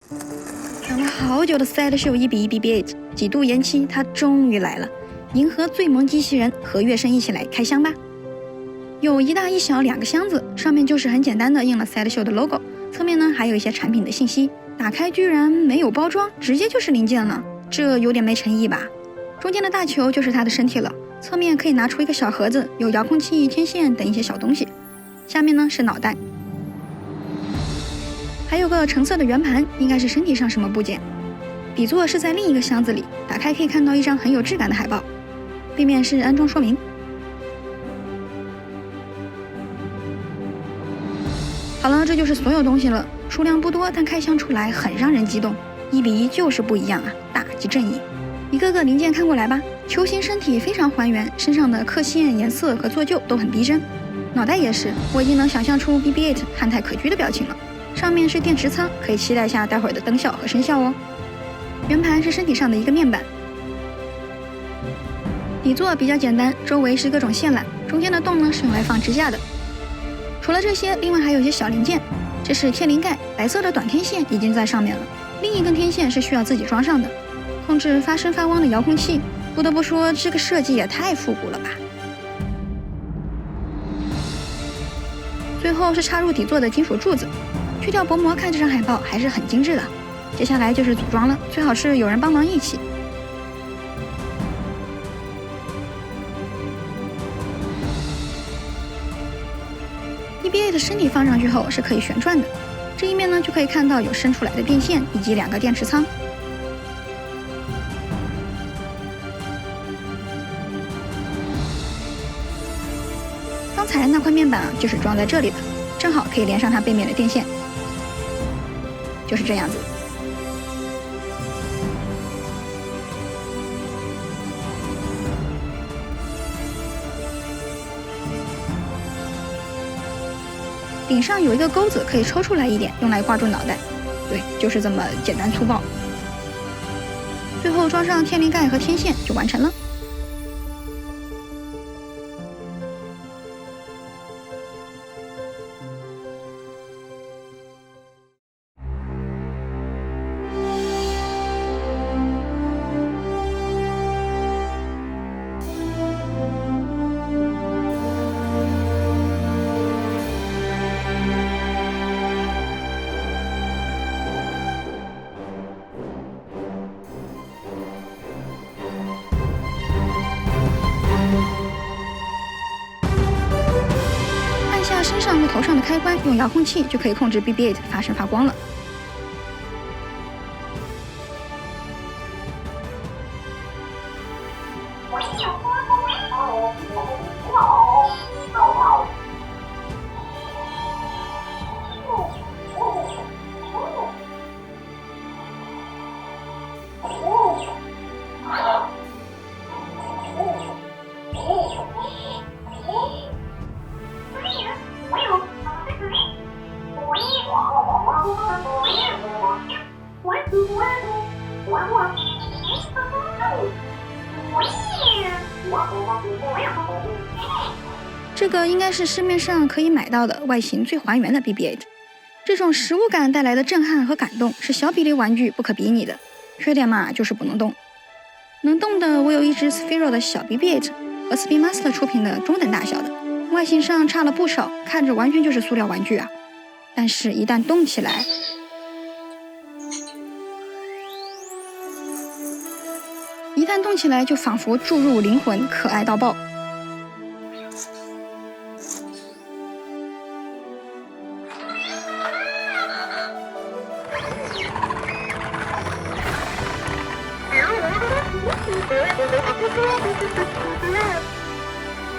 等了好久的 Sideshow 1:1 BB-8， 几度延期，它终于来了！银河最萌机器人和月神一起来开箱吧！有一大一小两个箱子，上面就是很简单的印了 Sideshow 的 logo， 侧面呢还有一些产品的信息。打开居然没有包装，直接就是零件了，这有点没诚意吧？中间的大球就是它的身体了，侧面可以拿出一个小盒子，有遥控器、天线等一些小东西。下面呢是脑袋，还有个橙色的圆盘，应该是身体上什么部件。底座是在另一个箱子里，打开可以看到一张很有质感的海报，背面是安装说明。好了，这就是所有东西了，数量不多，但开箱出来很让人激动。1:1就是不一样啊，打击阵营。一个个零件看过来吧，球形身体非常还原，身上的刻线、颜色和做旧都很逼真。脑袋也是，我已经能想象出 BB-8 憨态可掬的表情了。上面是电池仓，可以期待一下待会儿的灯效和声效哦。圆盘是身体上的一个面板。底座比较简单，周围是各种线缆，中间的洞呢是用来放支架的。除了这些，另外还有一些小零件。这是天灵盖，白色的短天线已经在上面了，另一根天线是需要自己装上的。控制发声发光的遥控器，不得不说这个设计也太复古了吧。最后是插入底座的金属柱子，去掉薄膜，看这张海报还是很精致的。接下来就是组装了，最好是有人帮忙一起。BB-8 的身体放上去后是可以旋转的，这一面呢就可以看到有伸出来的电线以及2个电池仓。刚才那块面板就是装在这里的，正好可以连上它背面的电线，就是这样子。顶上有一个钩子，可以抽出来一点，用来挂住脑袋。对，就是这么简单粗暴。最后装上天灵盖和天线就完成了。身上和头上的开关，用遥控器就可以控制 BB-8 发声发光了。这个应该是市面上可以买到的外形最还原的 BB-8， 这种实物感带来的震撼和感动是小比例玩具不可比拟的。缺点嘛，就是不能动。能动的我有一只 Sphero 的小 BB-8 和 Spin Master 出品的中等大小的，外形上差了不少，看着完全就是塑料玩具啊。但是一旦动起来，就仿佛注入灵魂，可爱到爆。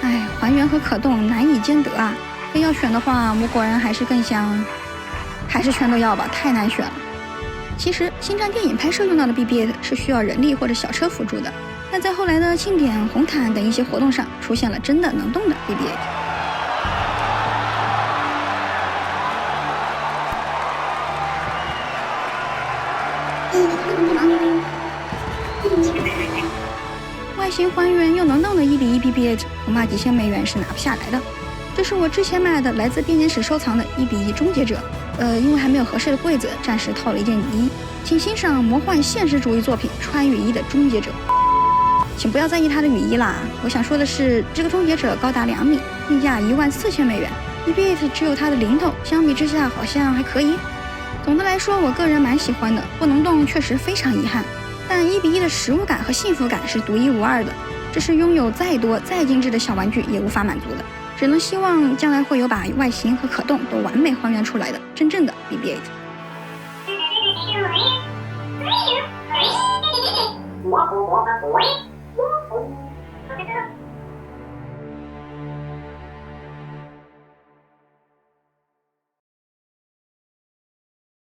哎，还原和可动难以兼得啊！非要选的话，我果然还是更想，还是全都要吧，太难选了。其实，星战电影拍摄用到的 BB-8 是需要人力或者小车辅助的，但在后来的庆典、红毯等一些活动上，出现了真的能动的 BB-8。外形还原又能动的1:1 BB-8，恐怕几千美元是拿不下来的。这是我之前买的来自编年史收藏的1:1终结者，因为还没有合适的柜子，暂时套了一件雨衣。请欣赏魔幻现实主义作品《穿雨衣的终结者》。请不要在意它的雨衣啦，我想说的是，这个终结者高达2米，定价14000美元，BB-8只有它的零头，相比之下好像还可以。总的来说，我个人蛮喜欢的，不能动确实非常遗憾，但1:1的实物感和幸福感是独一无二的，这是拥有再多再精致的小玩具也无法满足的。只能希望将来会有把外形和可动都完美还原出来的真正的 BB-8。